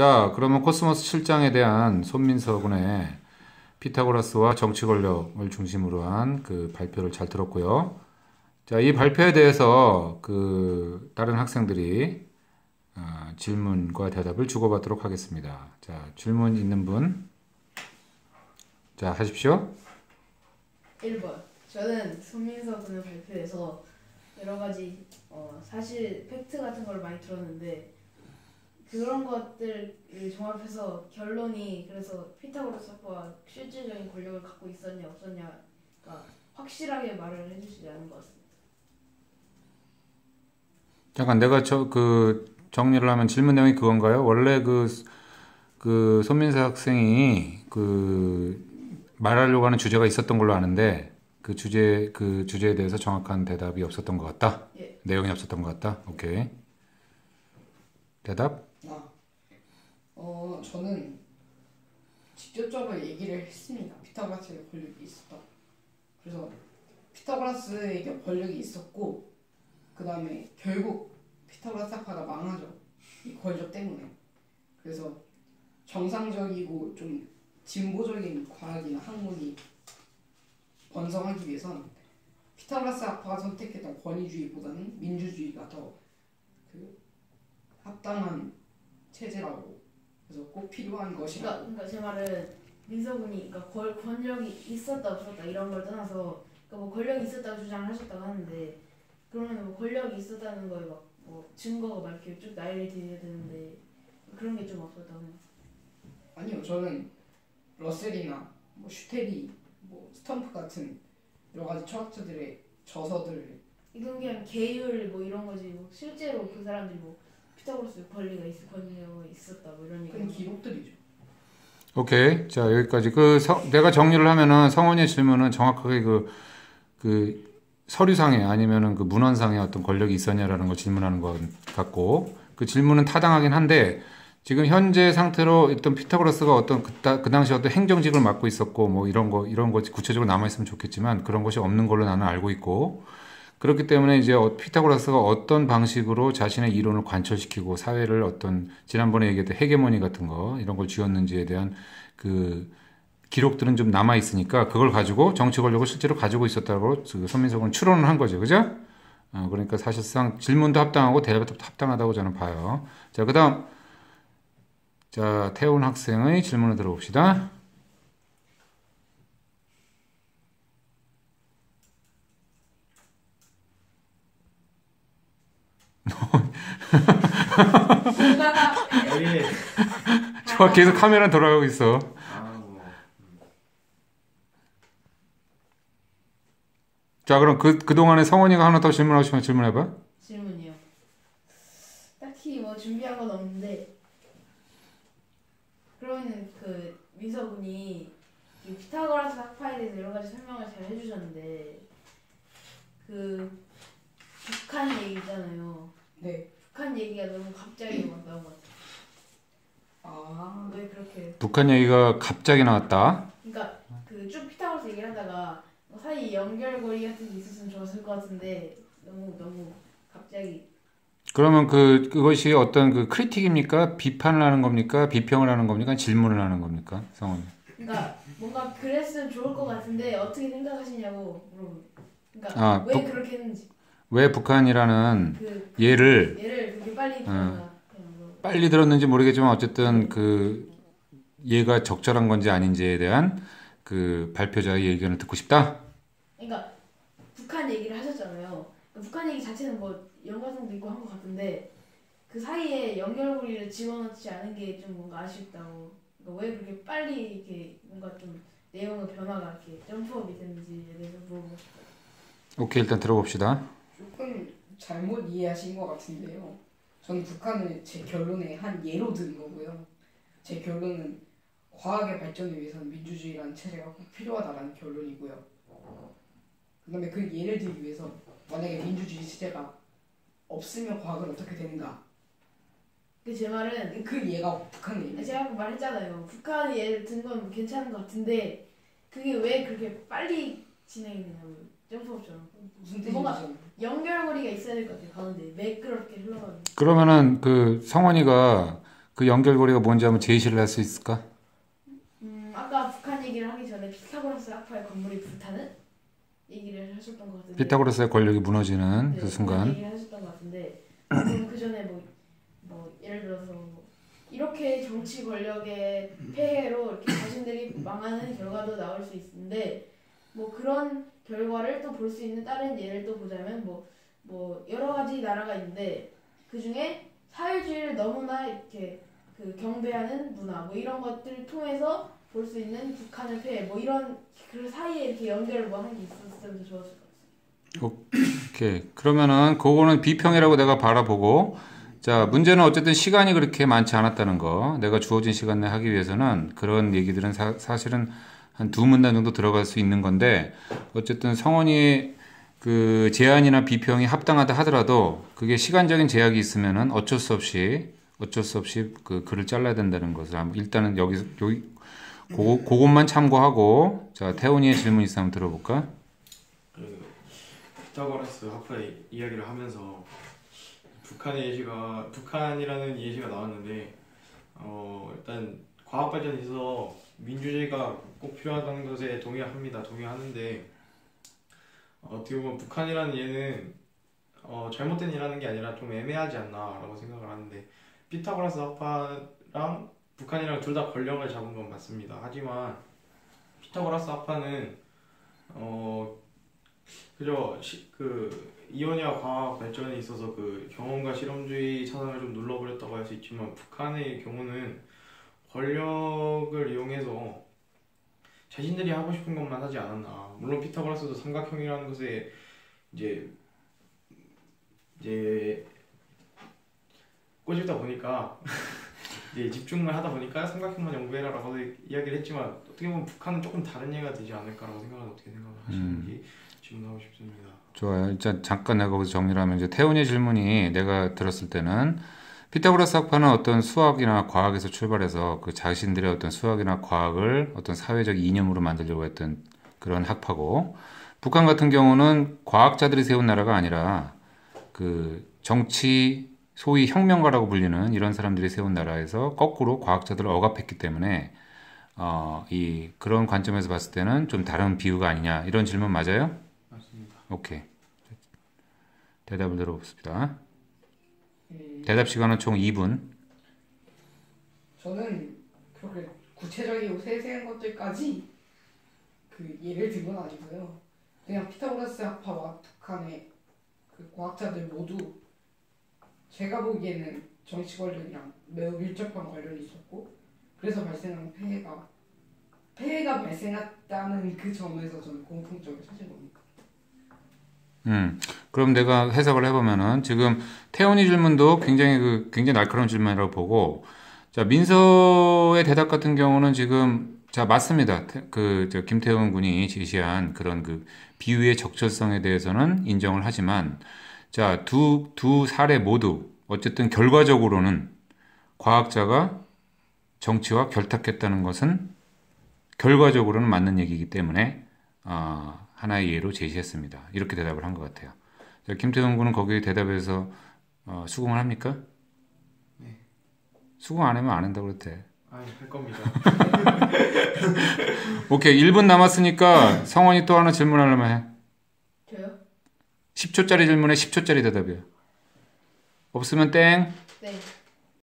자, 그러면 코스모스 7장에 대한 손민서 군의 피타고라스와 정치 권력을 중심으로 한 그 발표를 잘 들었고요. 자, 이 발표에 대해서 그 다른 학생들이 질문과 대답을 주고받도록 하겠습니다. 자, 질문 있는 분, 자, 하십시오. 1번. 저는 손민서 군의 발표에서 여러 가지 사실 팩트 같은 걸 많이 들었는데 그런 것들을 종합해서 결론이 그래서 피타고라스 학파가 실질적인 권력을 갖고 있었냐 없었냐가 확실하게 말을 해주시지 않은 것 같습니다. 잠깐 내가 정리를 하면 질문 내용이 그건가요? 원래 그 손민서 학생이 말하려고 하는 주제가 있었던 걸로 아는데 그 주제에 대해서 정확한 대답이 없었던 것 같다? 예. 내용이 없었던 것 같다? 오케이. 대답? 저는 직접적으로 얘기를 했습니다. 피타고라스에게 권력이 있었다. 그래서 피타고라스에게 권력이 있었고 그 다음에 결국 피타고라스 학파가 망하죠. 이 권력 때문에. 그래서 정상적이고 좀 진보적인 과학이나 학문이 번성하기 위해선 피타고라스 학파가 선택했던 권위주의보다는 민주주의가 더 합당한 체제라고. 그래서 꼭 필요한 것이다. 그러니까 제 말은 민서군이 그러니까 권력이 있었다 없었다 이런 걸 떠나서 그러니까 뭐 권력이 있었다고 주장을 하셨다고 하는데 그러면 뭐 권력이 있었다는 거에 막 뭐 증거가 막 이렇게 쭉 나열이 돼야 되는데 그런 게 좀 없었다고 해요. 아니요, 저는 러셀이나 뭐 슈테리, 뭐 스텀프 같은 여러 가지 철학자들의 저서들을 이건 그냥 계율 뭐 이런 거지 뭐 실제로 그 사람들이 뭐 피타고라스 권리가 있었다 뭐 이런 그런 얘기. 기록들이죠. 오케이. 자, 여기까지. 내가 정리를 하면은 성원이의 질문은 정확하게 그 서류상에 아니면은 그 문헌상에 어떤 권력이 있었냐라는 걸 질문하는 것 같고, 그 질문은 타당하긴 한데, 지금 현재 상태로 어떤 피타고라스가 어떤 그 당시 어떤 행정직을 맡고 있었고, 뭐 이런 거 구체적으로 남아있으면 좋겠지만, 그런 것이 없는 걸로 나는 알고 있고, 그렇기 때문에 이제 피타고라스가 어떤 방식으로 자신의 이론을 관철시키고 사회를 어떤 지난번에 얘기했던 헤게모니 같은 거 이런 걸 쥐었는지에 대한 그 기록들은 좀 남아 있으니까 그걸 가지고 정치 권력을 실제로 가지고 있었다고 손민석은 추론을 한 거죠, 그죠? 그러니까 사실상 질문도 합당하고 대답도 합당하다고 저는 봐요. 자, 그다음 자 태훈 학생의 질문을 들어봅시다. 좋아, 계속 카메라 돌아가고 있어. 자, 그럼 그동안에 성원이가 하나 더 질문하고 싶으면 질문해봐. 질문이요. 딱히 뭐 준비한 건 없는데 그러면은 그 민서군이 이 피타고라스 학파에 대해서 여러 가지 설명을 잘 해주셨는데 그 북한 얘기 있잖아요. 네. 북한 얘기가 너무 갑자기 막 나온 것 같아요. 왜 그렇게? 북한 얘기가 갑자기 나왔다. 그러니까 그 쭉 피타고라스 얘기를 하다가 뭐 사이 연결고리 같은 게 있었으면 좋았을 것 같은데 너무 갑자기. 그러면 그것이 어떤 그 크리틱입니까? 비판을 하는 겁니까? 비평을 하는 겁니까? 질문을 하는 겁니까? 성원. 그러니까 뭔가 그랬으면 좋을 것 같은데 어떻게 생각하시냐고 물어보는. 그러니까 왜 그렇게 했는지. 왜 북한이라는 예를 그렇게 빨리 들었나? 빨리 들었는지 모르겠지만 어쨌든 그 예가 적절한 건지 아닌지에 대한 그 발표자의 의견을 듣고 싶다. 그러니까 북한 얘기를 하셨잖아요. 그러니까 북한 얘기 자체는 뭐 연관성도 있고 한 것 같은데 그 사이에 연결고리를 집어넣지 않은 게 좀 뭔가 아쉽다고. 그러니까 왜 그렇게 빨리 이렇게 뭔가 좀 내용의 변화가 이렇게 점프업이 됐는지에 대해서 물어보고 싶어요. 오케이, 일단 들어봅시다. 조금 잘못 이해하신 것 같은데요. 저는 북한을 제 결론의 한 예로 든 거고요. 제 결론은 과학의 발전을 위해서는 민주주의라는 체제가 꼭 필요하다라는 결론이고요. 그 다음에 그 예를 들기 위해서 만약에 민주주의 체제가 없으면 과학은 어떻게 되는가? 제 말은 그 예가 북한 예입니다. 제가 아까 말했잖아요. 북한 예를 든 건 괜찮은 것 같은데 그게 왜 그렇게 빨리 진행이 되냐고요. 점프업처럼. 무슨 뜻이죠? 뭔가 연결고리가 있어야 될 것 같아요. 가운데 매끄럽게 흘러가는. 그러면은 그 성원이가 그 연결고리가 뭔지 한번 제시를 할 수 있을까? 아까 북한 얘기를 하기 전에 피타고라스 학파의 건물이 불타는 얘기를 하셨던 것 같은데. 피타고라스의 권력이 무너지는 네, 그 순간. 얘기를 하셨던 것 같은데 그럼 그 전에 뭐 예를 들어서 뭐 이렇게 정치 권력의 폐해로 이렇게 자신들이 망하는 결과도 나올 수 있는데 뭐 그런 결과를 또 볼 수 있는 다른 예를 또 보자면 뭐 여러 가지 나라가 있는데 그 중에 사회주의를 너무나 이렇게 그 경배하는 문화 뭐 이런 것들을 통해서 볼 수 있는 북한의 폐해 뭐 이런 그 사이에 이렇게 연결 뭐 하는 게 있었으면 좋았을 것 같아요. 오케이. 그러면은 그거는 비평이라고 내가 바라보고 자, 문제는 어쨌든 시간이 그렇게 많지 않았다는 거. 내가 주어진 시간 내에 하기 위해서는 그런 얘기들은 사실은 한 두 문단 정도 들어갈 수 있는 건데 어쨌든 성원이의 그 제안이나 비평이 합당하다 하더라도 그게 시간적인 제약이 있으면은 어쩔 수 없이 그 글을 잘라야 된다는 것을 일단은 여기 그것만 참고하고 자, 태훈이의 질문 있으면 한번 들어볼까? 그 피타고라스 학파의 이야기를 하면서 북한이라는 예시가 나왔는데 일단 과학 발전에 있어서 민주주의가 꼭 필요하다는 것에 동의하는데 어떻게 보면 북한이라는 예는 잘못된 일하는 게 아니라 좀 애매하지 않나라고 생각을 하는데 피타고라스 학파랑 북한이랑 둘 다 권력을 잡은 건 맞습니다. 하지만 피타고라스 학파는 그저 그 이론이와 과학 발전에 있어서 그 경험과 실험주의 사상을 좀 눌러버렸다고 할 수 있지만 북한의 경우는 권력을 이용해서 자신들이 하고 싶은 것만 하지 않았나. 물론 피타고라스도 삼각형이라는 것에 이제 꼬집다 보니까 이제 집중을 하다 보니까 삼각형만 연구해라라고 이야기를 했지만 어떻게 보면 북한은 조금 다른 예가 되지 않을까라고 생각하는데 어떻게 생각하시는지 질문하고 싶습니다. 좋아요. 일단 잠깐 내가 거기서 정리를 하면 이제 태훈의 질문이 내가 들었을 때는 피타고라스 학파는 어떤 수학이나 과학에서 출발해서 그 자신들의 어떤 수학이나 과학을 어떤 사회적 이념으로 만들려고 했던 그런 학파고 북한 같은 경우는 과학자들이 세운 나라가 아니라 그 정치 소위 혁명가라고 불리는 이런 사람들이 세운 나라에서 거꾸로 과학자들을 억압했기 때문에 이 그런 관점에서 봤을 때는 좀 다른 비유가 아니냐 이런 질문 맞아요? 맞습니다. 오케이. 대답을 들어봅시다. 대답 시간은 총 2분. 저는 그렇게 구체적이고 세세한 것들까지 그 예를 든 건 아니고요. 그냥 피타고라스 학파와 북한의 그 과학자들 모두 제가 보기에는 정치 권력이랑 매우 밀접한 관련이 있었고 그래서 발생한 폐해가 발생했다는 그 점에서 저는 공통점을 찾은 겁니다. 그럼 내가 해석을 해보면은 지금 태훈이 질문도 굉장히 날카로운 질문이라고 보고 자 민서의 대답 같은 경우는 지금 자 맞습니다. 저 김태훈 군이 제시한 그런 그 비유의 적절성에 대해서는 인정을 하지만 자 두 사례 모두 어쨌든 결과적으로는 과학자가 정치와 결탁했다는 것은 결과적으로는 맞는 얘기이기 때문에 하나의 예로 제시했습니다. 이렇게 대답을 한 것 같아요. 자, 김태훈 군은 거기에 대답해서 수긍을 합니까? 네. 수긍 안 하면 안 한다고 그랬대. 할 겁니다. 오케이, 1분 남았으니까 성원이 또 하나 질문하려면 해. 저요? 10초짜리 질문에 10초짜리 대답이야. 없으면 땡. 네.